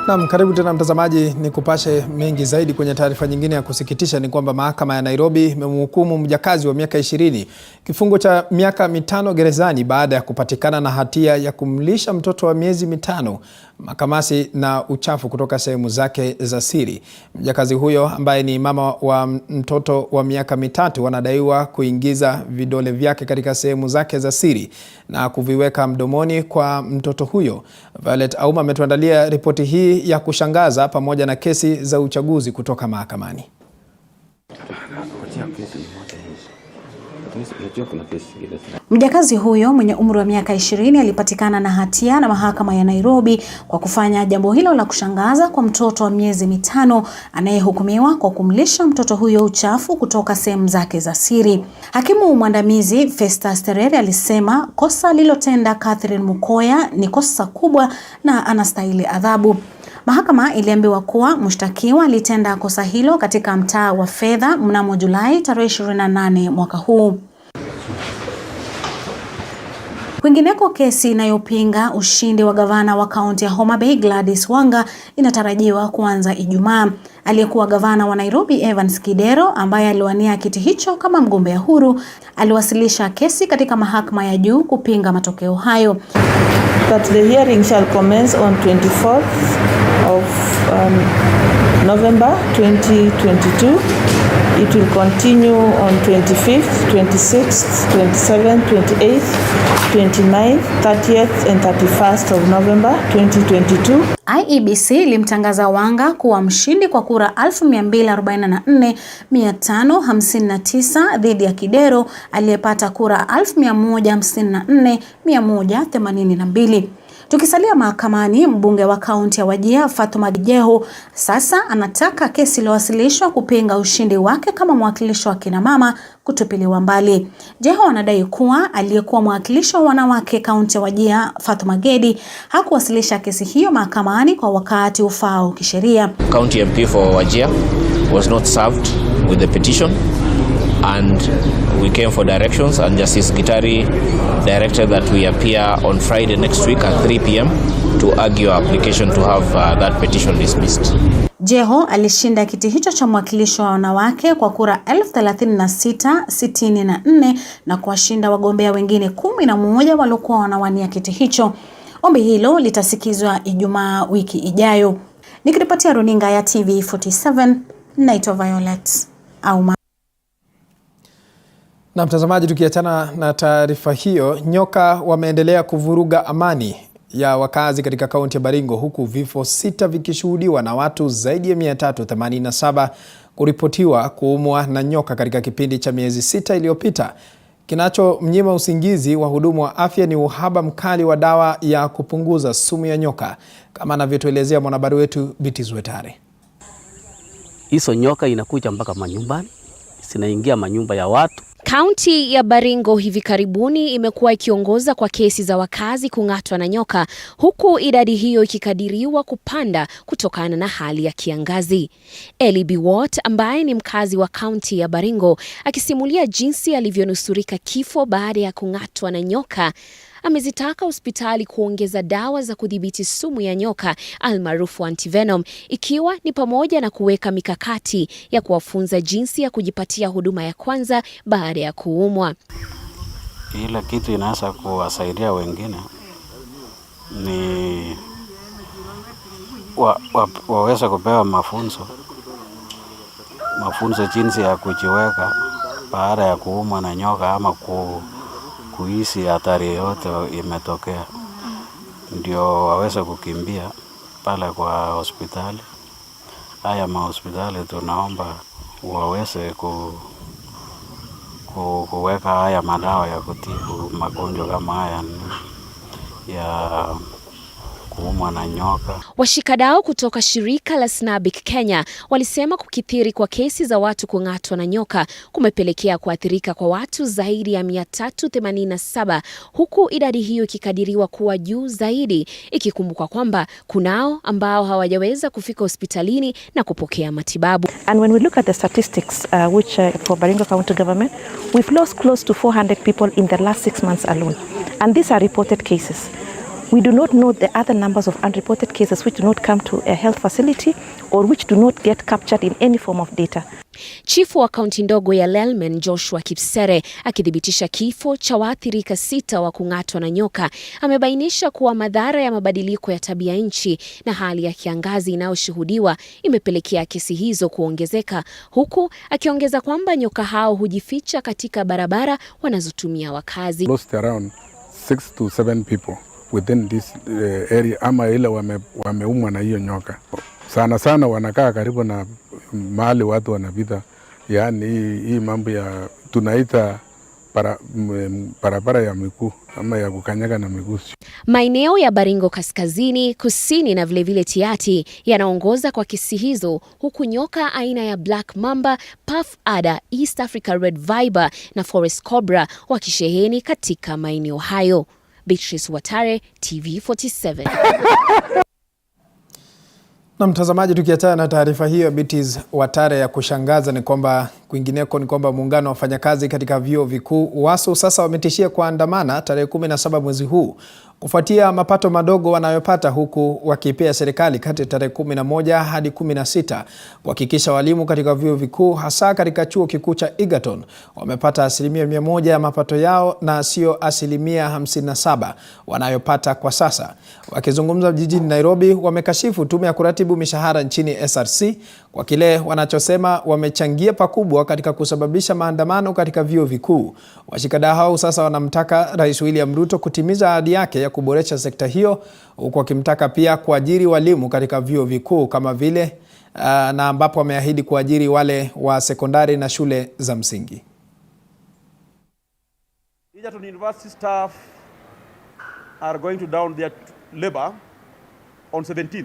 Naam, karibu tena mtazamaji, ni kupashe mengi zaidi. Kwenye taarifa nyingine ya kusikitisha ni kwamba mahakama ya Nairobi imemhukumu mjakazi wa miaka 20 kifungo cha miaka 5 gerezani baada ya kupatikana na hatia ya kumlisha mtoto wa miezi 5 makamasi na uchafu kutoka sehemu zake za siri. Mjakazi huyo ambaye ni mama wa mtoto wa miaka 3 wanadaiwa kuingiza vidole vyake katika sehemu zake za siri na kuviweka mdomoni kwa mtoto huyo. Violet Auma ametuandalia ripoti hii ya kushangaza pamoja na kesi za uchaguzi kutoka mahakamani.
Mjakazi huyo mwenye umri wa miaka 20 alipatikana na hatia na mahakama ya Nairobi kwa kufanya jambo hilo la kushangaza kwa mtoto wa miezi 5 anayehukumiwa kwa kumlisha mtoto huyo uchafu kutoka sehemu zake za siri. Hakimu mwandamizi Festus Terere alisema kosa lilotenda Catherine Mukoya ni kosa kubwa na anastahili adhabu. Mahakama iliambiwa kuwa mshtakiwa alitenda kosa hilo katika mtaa wa Fedha mnamo Julai tarehe 28 mwaka huu. Kwingineko, kesi inayopinga ushindi wa gavana wa kaunti ya Homa Bay Gladys Wanga inatarajiwa kuanza Ijumaa. Aliyekuwa gavana wa Nairobi Evans Kidero, ambaye aliwania kiti hicho kama mgombea huru, aliwasilisha kesi katika mahakama ya juu kupinga matokeo hayo.
That the hearing shall commence on 24th of November 2022. It will continue on 25th, 26th, 27th, 28th, 29th, 30th and 31st of November 2022.
IEBC ilimtangaza Wanga kuwa mshindi kwa kura 244,559 dhidi ya Kidero aliyepata kura 154,182. Tukisalia mahakamani, mbunge wa kaunti ya Wajir Fatuma Gedi sasa anataka kesi iliyowasilishwa kupinga ushindi wake kama mwakilishi wa kina mama kutupiliwa mbali. Jeho anadai kuwa aliyekuwa mwakilishi wa wanawake kaunti ya Wajir Fatuma Gedi hakuwasilisha kesi hiyo mahakamani kwa wakati ufao kisheria.
County MP for Wajir was not served with the petition, and we came for directions, and Justice Gitari directed that we appear on Friday next week at 3 p.m. to argue our application to have that petition dismissed.
Jeho alishinda kiti hicho cha mwakilishi wa wanawake kwa kura 36,64 na kuwashinda wagombea wengine 11 waliokuwa wanawania kiti hicho. Ombi hilo litasikizwa Ijumaa wiki ijayo. Nikiripotia runinga ya TV47, naitwa Violet Auma. Na
mtazamaji, tukiachana na taarifa hiyo, nyoka wameendelea kuvuruga amani ya wakazi katika kaunti ya Baringo, huku vifo 6 vikishuhudiwa na watu zaidi ya 387 kuripotiwa kuumwa na nyoka katika kipindi cha miezi 6 iliyopita. Kinachomnyima usingizi wahudumu wa afya ni uhaba mkali wa dawa ya kupunguza sumu ya nyoka, kama anavyotuelezea mwanahabari wetu Bitizwetare.
Hizo nyoka inakuja mpaka manyumbani, zinaingia manyumba ya watu.
Kaunti ya Baringo hivi karibuni imekuwa ikiongoza kwa kesi za wakazi kung'atwa na nyoka, huku idadi hiyo ikikadiriwa kupanda kutokana na hali ya kiangazi. Eli Biwot, ambaye ni mkazi wa kaunti ya Baringo, akisimulia jinsi alivyonusurika kifo baada ya kung'atwa na nyoka, amezitaka hospitali kuongeza dawa za kudhibiti sumu ya nyoka almaarufu antivenom, ikiwa ni pamoja na kuweka mikakati ya kuwafunza jinsi ya kujipatia huduma ya kwanza baada ya kuumwa.
Ile kitu inaweza kuwasaidia wengine ni waweze kupewa mafunzo jinsi ya kujiweka baada ya kuumwa na nyoka ama kuhisi hatari yote imetokea, ndio waweze kukimbia pale kwa hospitali. Haya mahospitali tunaomba waweze kuweka haya madawa ya kutibu magonjwa kama haya ya kuumwa na nyoka.
Washikadau kutoka shirika la Snabik Kenya walisema kukithiri kwa kesi za watu kung'atwa na nyoka kumepelekea kuathirika kwa watu zaidi ya 387, huku idadi hiyo ikikadiriwa kuwa juu zaidi, ikikumbukwa kwamba kunao ambao hawajaweza kufika hospitalini na kupokea matibabu.
And when we look at the statistics which for Baringo County government, we've lost close to 400 people in the last 6 months alone. And these are reported cases. We do not know the other numbers of unreported cases which do not come to a health facility or which do not get captured in any form of data.
Chifu wa kaunti ndogo ya Lelmen, Joshua Kipsere, akithibitisha kifo cha waathirika 6 wa kung'atwa na nyoka, amebainisha kuwa madhara ya mabadiliko ya tabia nchi na hali ya kiangazi inayoshuhudiwa imepelekea kesi hizo kuongezeka, huku akiongeza kwamba nyoka hao hujificha katika barabara wanazotumia wakazi.
Lost around 6 to 7 people within this area ama ile wameumwa na hiyo nyoka. Sana wanakaa karibu na mahali watu wanapita, yaani hii mambo ya tunaita barabara ya miguu ama ya kukanyaga na miguu.
Maeneo ya Baringo kaskazini, kusini na vilevile Tiati yanaongoza kwa kesi hizo, huku nyoka aina ya Black Mamba, Puff Adder, East Africa Red Viper na Forest Cobra wakisheheni katika maeneo hayo. Bitizwetare, TV47.
Na mtazamaji, tukiachana na taarifa hiyo Bitizwetare ya kushangaza, ni kwamba kwingineko ni kwamba muungano wa wafanyakazi katika vyuo vikuu WASU sasa wametishia kuandamana tarehe 17 mwezi huu kufuatia mapato madogo wanayopata, huku wakipea serikali kati ya tarehe 11 hadi 16 kuhakikisha walimu katika vyuo vikuu, hasa katika chuo kikuu cha Egerton, wamepata 100% ya mapato yao na sio 57% wanayopata kwa sasa. Wakizungumza jijini Nairobi, wamekashifu tume ya kuratibu mishahara nchini SRC kwa kile wanachosema wamechangia pakubwa katika kusababisha maandamano katika vyuo vikuu. Washikadau hao sasa wanamtaka Rais William Ruto kutimiza ahadi yake ya kuboresha sekta hiyo, huku wakimtaka pia kuajiri walimu katika vyuo vikuu kama vile na ambapo wameahidi kuajiri wale wa sekondari na shule za msingi.
Egerton University staff are going to down their labor on 17th.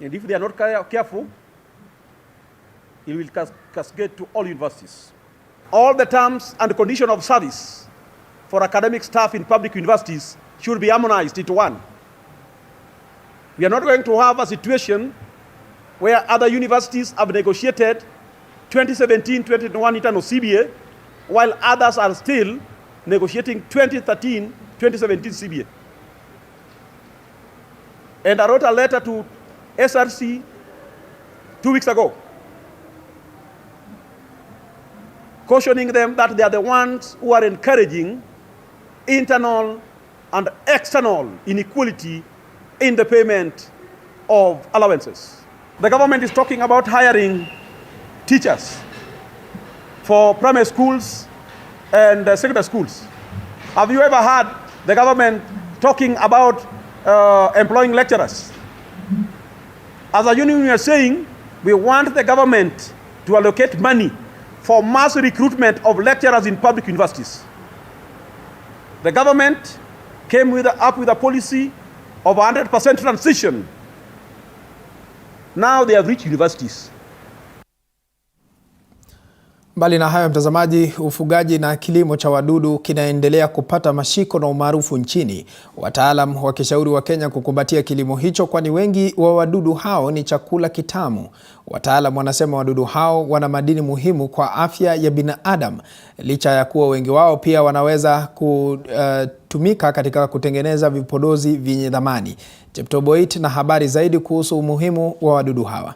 And if they are not careful, it will cascade to all universities. All the terms and conditions of service for academic staff in public universities should be harmonized into one. We are not going to have a situation where other universities have negotiated 2017-2021 internal CBA, while others are still negotiating 2013-2017 CBA. And I wrote a letter to SRC 2 weeks ago, cautioning them that they are the ones who are encouraging internal and external inequality in the payment of allowances. The government is talking about hiring teachers for primary schools and secondary schools. Have you ever heard the government talking about employing lecturers? As a union, we are saying we want the government to allocate money for mass recruitment of lecturers in public universities. The government came up with a policy of 100% transition. Now they have reached universities.
Mbali na hayo mtazamaji, ufugaji na kilimo cha wadudu kinaendelea kupata mashiko na umaarufu nchini. Wataalam wakishauri wa Kenya kukumbatia kilimo hicho kwani wengi wa wadudu hao ni chakula kitamu. Wataalam wanasema wadudu hao wana madini muhimu kwa afya ya binadamu, licha ya kuwa wengi wao pia wanaweza kutumika katika kutengeneza vipodozi vyenye thamani. Cheptoboit na habari zaidi kuhusu umuhimu wa wadudu hawa.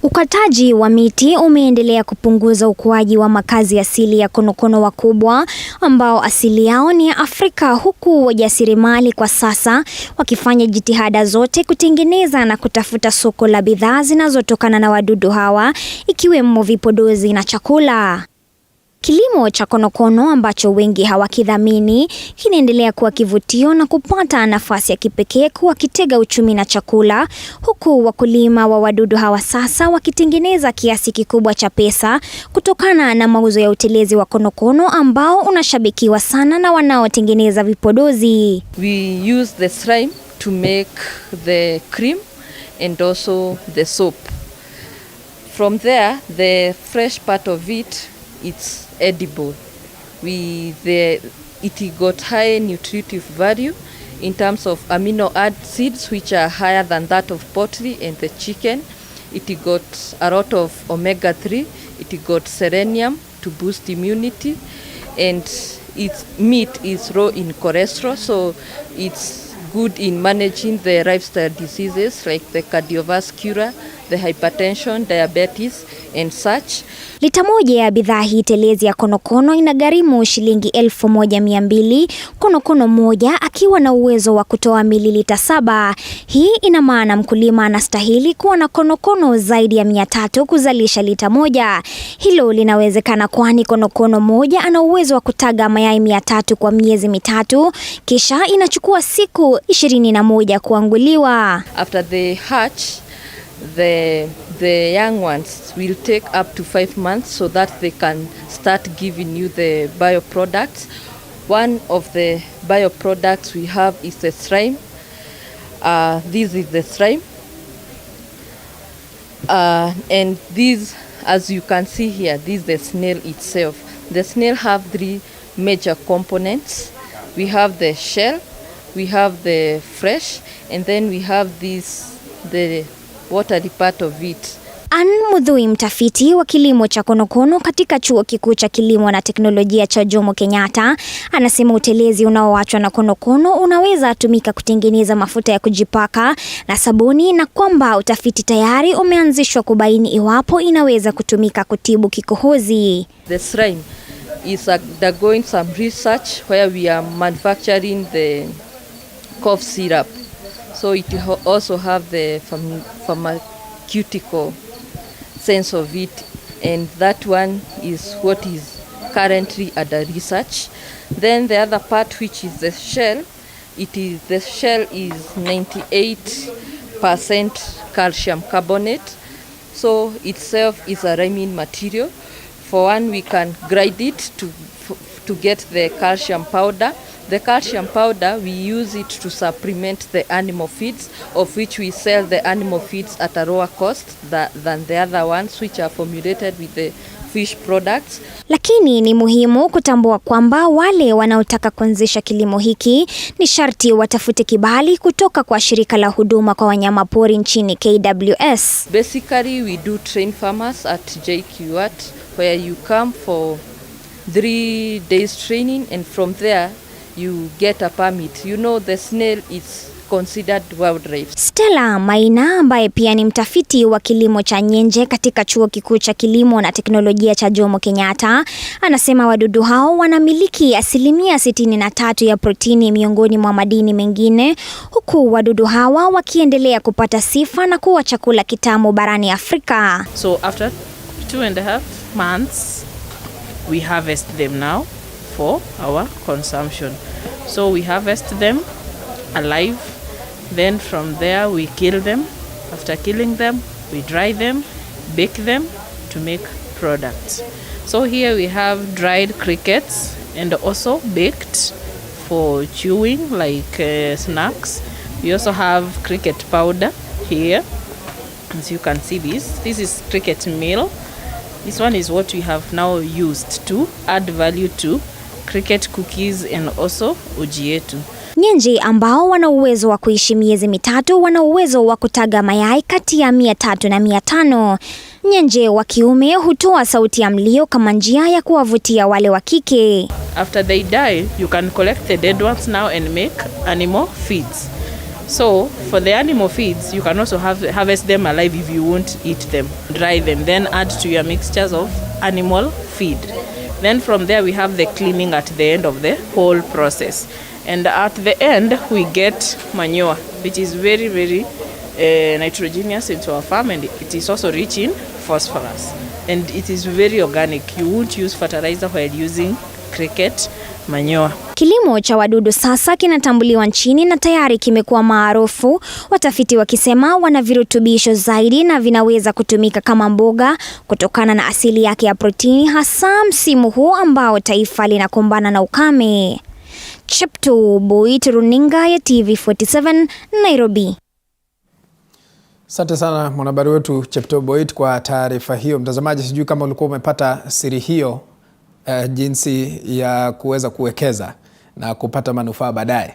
Ukataji wa miti umeendelea kupunguza ukuaji wa makazi asili ya konokono wakubwa ambao asili yao ni Afrika, huku wajasiriamali kwa sasa wakifanya jitihada zote kutengeneza na kutafuta soko la bidhaa zinazotokana na wadudu hawa, ikiwemo vipodozi na chakula. Kilimo cha konokono ambacho wengi hawakidhamini kinaendelea kuwa kivutio na kupata nafasi ya kipekee kuwa kitega uchumi na chakula, huku wakulima wa wadudu hawa sasa wakitengeneza kiasi kikubwa cha pesa kutokana na mauzo ya utelezi wa konokono ambao unashabikiwa sana na wanaotengeneza vipodozi.
We use the slime to make the cream and also the soap. From there, the fresh part of it, it's edible. It got high nutritive value in terms of amino acids, which are higher than that of poultry and the chicken. It got a lot of omega-3. It got selenium to boost immunity, and its meat is low in cholesterol, so it's good in managing the lifestyle diseases like the cardiovascular, the hypertension, diabetes and such.
Lita moja ya bidhaa hii telezi ya konokono inagharimu shilingi 1200, konokono moja akiwa na uwezo wa kutoa mililita 7. Hii ina maana mkulima anastahili kuwa na konokono zaidi ya 300 kuzalisha lita moja. Hilo linawezekana kwani konokono moja ana uwezo wa kutaga mayai 300 kwa miezi 3, kisha inachukua siku 21 kuanguliwa.
After they hatch, the young ones will take up to 5 months so that they can start giving you the bioproducts. One of the bioproducts we have is the slime. This is the slime. And this, as you can see here, this is the snail itself. The snail have 3 major components. We have the shell, we have the flesh, and then we have the watery part of it.
Mudhui, mtafiti wa kilimo cha konokono katika chuo kikuu cha kilimo na teknolojia cha Jomo Kenyatta, anasema utelezi unaoachwa na konokono unaweza tumika kutengeneza mafuta ya kujipaka na sabuni, na kwamba utafiti tayari umeanzishwa kubaini iwapo inaweza kutumika kutibu kikohozi.
The slime is undergoing some research where we are manufacturing the cough syrup. So it also have the pharmaceutical sense of it, and that one is what is currently under research. Then the other part, which is the shell, the shell is 98% calcium carbonate. So itself is a rhyming material. For one, we can grind it to get the calcium powder. The calcium powder, we use it to supplement the animal feeds, of which we sell the animal feeds at a lower cost than the other ones, which are formulated with the fish products.
Lakini ni muhimu kutambua kwamba wale wanaotaka kuanzisha kilimo hiki ni sharti watafute kibali kutoka kwa shirika la huduma kwa wanyamapori nchini KWS.
Basically, we do train farmers at JQAT, where you come for 3 days training, and from there you get a permit. You know, the snail is considered wildlife. Stella
Maina, ambaye pia ni mtafiti wa kilimo cha nyenje katika chuo kikuu cha kilimo na teknolojia cha Jomo Kenyatta, anasema wadudu hao wanamiliki 63% ya protini miongoni mwa madini mengine, huku wadudu hawa wakiendelea kupata sifa na kuwa chakula kitamu barani Afrika.
So after 2.5 months we harvest them now
for our consumption. So we harvest them alive, then from there we kill them. After killing them, we dry them, bake them to make products. So here we have dried crickets and also baked for chewing like snacks. We also have cricket powder here. As you can see, this is cricket meal. This one is what we have now used to add value to cricket cookies and also uji yetu.
Nyenje ambao wana uwezo wa kuishi miezi mitatu wana uwezo wa kutaga mayai kati ya 300 na 500. Nyenje wa kiume hutoa sauti ya mlio kama njia ya kuwavutia wale wa kike.
After they die, you can collect the dead ones now and make animal feeds. So for the animal feeds, you can also harvest them alive if you won't eat them. Dry them, then add to your mixtures of animal feed. Then from there we have the cleaning at the end of the whole process. And at the end we get manure, which is very, very nitrogenous into our farm, and it is also rich in phosphorus. And it is very organic. You won't use fertilizer while using cricket manure.
Kilimo cha wadudu sasa kinatambuliwa nchini na tayari kimekuwa maarufu, watafiti wakisema wana virutubisho zaidi na vinaweza kutumika kama mboga kutokana na asili yake ya protini, hasa msimu huu ambao taifa linakumbana na ukame. Chepto Boit, runinga ya TV47, Nairobi.
Asante sana mwanahabari wetu Chepto Boit kwa taarifa hiyo. Mtazamaji, sijui kama ulikuwa umepata siri hiyo, jinsi ya kuweza kuwekeza na kupata manufaa baadaye.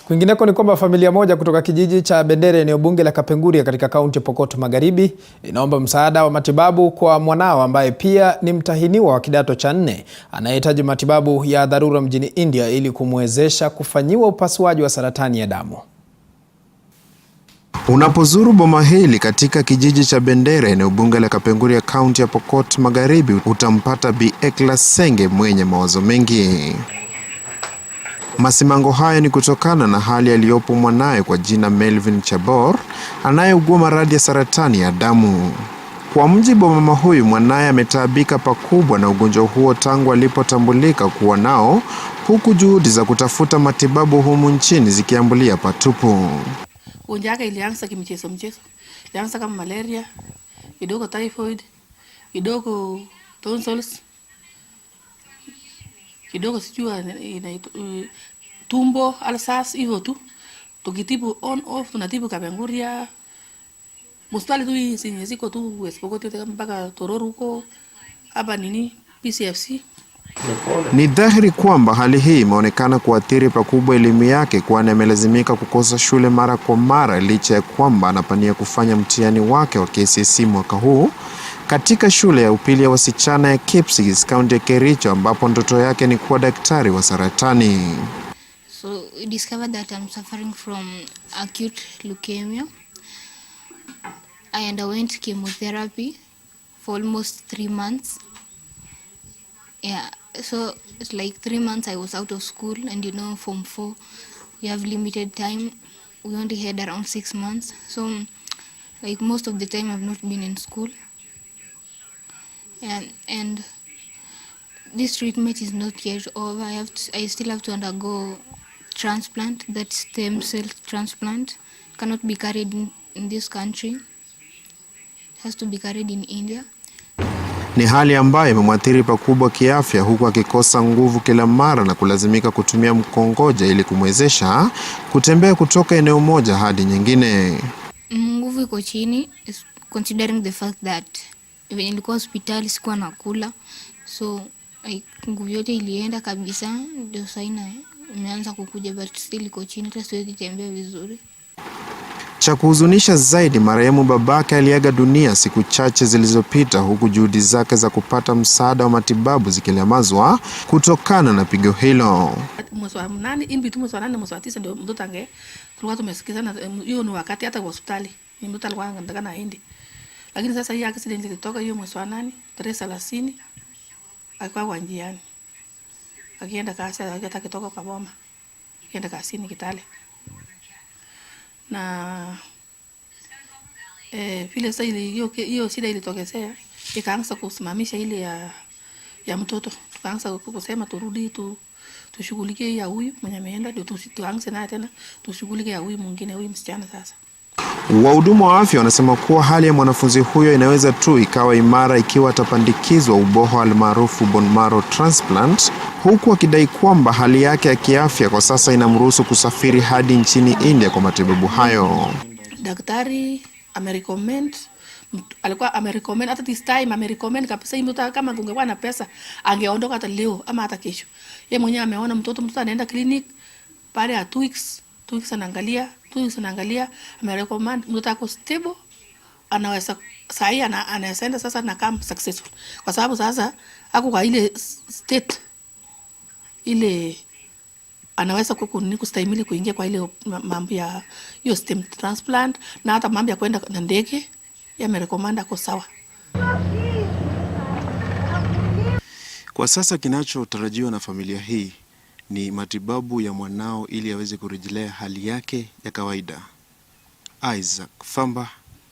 Kwingineko ni kwamba familia moja kutoka kijiji cha Bendere eneo bunge la Kapenguria katika kaunti Pokot Magharibi inaomba msaada wa matibabu kwa mwanao ambaye pia ni mtahiniwa wa kidato cha 4 anayehitaji matibabu ya dharura mjini India ili kumwezesha kufanyiwa upasuaji wa saratani ya damu.
Unapozuru boma hili katika kijiji cha Bendere eneo bunge la Kapenguria kaunti ya Pokot Magharibi utampata Bi Ekla Senge mwenye mawazo mengi. Masimango hayo ni kutokana na hali aliyopo mwanae kwa jina Melvin Chabor anayeugua maradhi ya saratani ya damu. Kwa mujibu wa mama huyu, mwanae ametaabika pakubwa na ugonjwa huo tangu alipotambulika kuwa nao, huku juhudi za kutafuta matibabu humu nchini zikiambulia patupu.
Ugonjwa wake ilianza kimchezo. Ilianza kama malaria, kidogo typhoid, kidogo tonsils, kidogo sijua tumbo, alsas, hivyo tu. Tukitibu on off, tunatibu Kapenguria. Mustali tu hizi ziko tu Westpokot mpaka Tororo huko hapa PCFC.
Ni dhahiri kwamba hali hii imeonekana kuathiri pakubwa elimu yake, kwani amelazimika kukosa shule mara kwa mara licha ya kwamba anapania kufanya mtihani wake wa KCSE mwaka huu katika shule ya upili ya wasichana ya Kepsis, kaunti ya Kericho, ambapo ndoto yake ni kuwa daktari wa saratani.
So we discovered that I'm suffering from acute leukemia. I underwent chemotherapy for almost 3 months. Yeah, so it's like 3 months I was out of school, and Form 4, you have limited time. We only had around 6 months. So like most of the time I've not been in school. And this treatment is not yet over. I still have to undergo transplant, that stem cell transplant. Cannot be carried in this country. It has to be carried in India.
Ni hali ambayo imemwathiri pakubwa kiafya, huku akikosa nguvu kila mara na kulazimika kutumia mkongoja ili kumwezesha kutembea kutoka eneo moja hadi nyingine.
Nguvu iko chini, considering the fact that even nilikuwa hospitali sikuwa nakula, so nguvu yote ilienda kabisa. Ndio sasa imeanza kukuja, but still iko chini, hata siwezi tembea vizuri.
Cha kuhuzunisha zaidi, marehemu babake aliaga dunia siku chache zilizopita, huku juhudi zake za kupata msaada wa matibabu zikilemazwa kutokana na pigo hilo.
Mwezi wa 8 in between mwezi wa 8 mwezi wa 9 ndio mtoto tulikuwa tumesikizana, hiyo ni wakati hata hospitali ni mtoto alikuwa anataka na aende. Lakini sasa hii accident ilitoka hiyo mwezi wa 8 tarehe 30, alikuwa kwa njiani akienda kasi, hata kutoka kwa boma akienda kasini Kitale. Na vile sasa hiyo shida ilitokezea, ikaanza kusimamisha ile ya ya mtoto. Tukaanza kusema turudi tushughulikie ya huyu mwenye ameenda, ndio tuanze naye tena tushughulikie ya huyu mwingine, huyu msichana sasa.
Wahudumu wa afya wanasema kuwa hali ya mwanafunzi huyo inaweza tu ikawa imara ikiwa atapandikizwa uboho almaarufu bone marrow transplant, huku wakidai kwamba hali yake ya kiafya kwa sasa inamruhusu kusafiri hadi nchini India kwa matibabu hayo.
Daktari alikuwa amerecommend hata this time amerecommend kabisa mtoto kama kungekuwa na pesa angeondoka hata leo ama hata kesho. Yeye mwenyewe ameona mtoto anaenda clinic baada ya 2 weeks anaangalia amerecommend mtoto ako stable, anaweza sahi anaenda sasa na kama successful, kwa sababu sasa ako kwa ile state ile anaweza kustahimili kuingia kwa ile mambo ya hiyo stem transplant na hata mambo ya kwenda na ndege yamerekomanda kwa sawa.
Kwa sasa kinachotarajiwa na familia hii ni matibabu ya mwanao ili aweze kurejelea hali yake ya kawaida. Isaac Famba,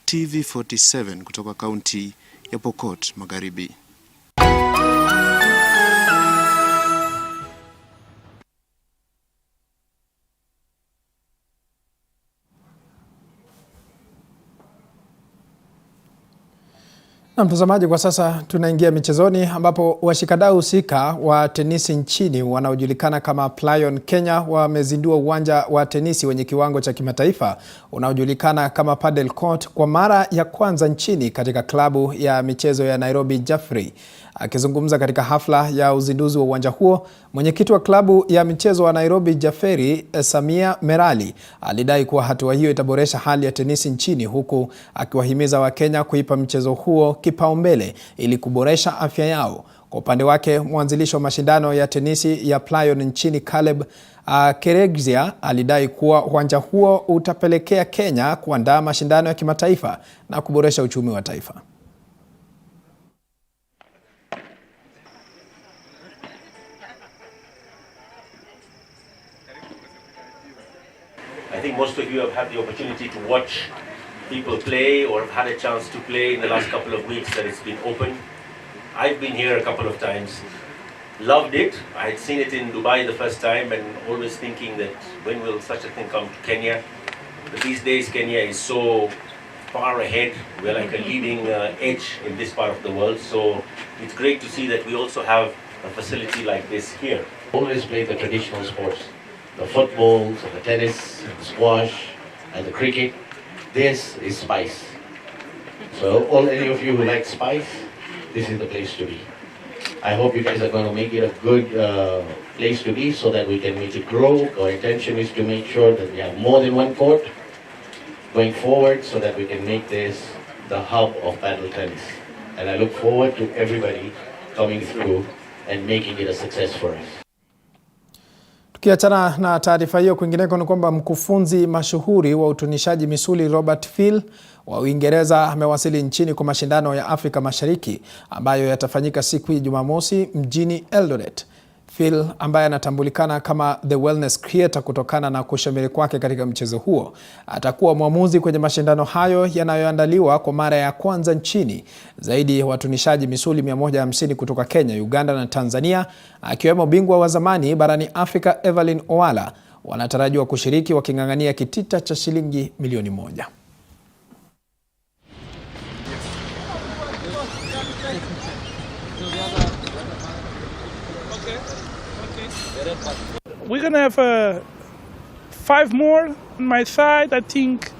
TV47 kutoka kaunti ya Pokot Magharibi.
Na mtazamaji, kwa sasa tunaingia michezoni ambapo washikadau husika wa tenisi nchini wanaojulikana kama Plyon Kenya wamezindua uwanja wa tenisi wenye kiwango cha kimataifa unaojulikana kama Paddle Court kwa mara ya kwanza nchini katika klabu ya michezo ya Nairobi Jaffrey. Akizungumza katika hafla ya uzinduzi wa uwanja huo, mwenyekiti wa klabu ya michezo wa Nairobi Jaffrey, Samia Merali, alidai kuwa hatua hiyo itaboresha hali ya tenisi nchini, huku akiwahimiza Wakenya kuipa mchezo huo kipaumbele ili kuboresha afya yao. Kwa upande wake, mwanzilishi wa mashindano ya tenisi ya Plyon nchini Caleb Keregzia alidai kuwa uwanja huo utapelekea Kenya kuandaa mashindano ya kimataifa na kuboresha uchumi wa taifa.
I think most of you have had the opportunity to watch people play or have had a chance to play in the last couple of weeks that it's been open. I've been here a couple of times, loved it. I had seen it in Dubai the first time and always thinking that when will such a thing come to Kenya? But these days Kenya is so far ahead. We're like a leading edge in this part of the world. So it's great to see that we also have a facility like this here.
Always play the traditional sports. The footballs, the tennis, the squash, and the cricket. This is spice. So any of you who like spice, this is the place to be. I hope you guys are going to make it a good place to be so that we can make it grow. Our intention is to make sure that we have more than one court going forward so that we can make this the hub of paddle tennis. And I look forward to everybody coming through and making it a success for us.
Tukiachana na taarifa hiyo, kwingineko ni kwamba mkufunzi mashuhuri wa utunishaji misuli Robert Phil wa Uingereza amewasili nchini kwa mashindano ya Afrika Mashariki ambayo yatafanyika siku ya Jumamosi mjini Eldoret. Phil, ambaye anatambulikana kama the wellness creator kutokana na kushamiri kwake katika mchezo huo, atakuwa mwamuzi kwenye mashindano hayo yanayoandaliwa kwa mara ya kwanza nchini. Zaidi ya watunishaji misuli 150 kutoka Kenya, Uganda na Tanzania, akiwemo bingwa wa zamani barani Afrika Evelyn Owala, wanatarajiwa kushiriki waking'ang'ania kitita cha shilingi milioni 1.
We're gonna have 5 more on my side. I think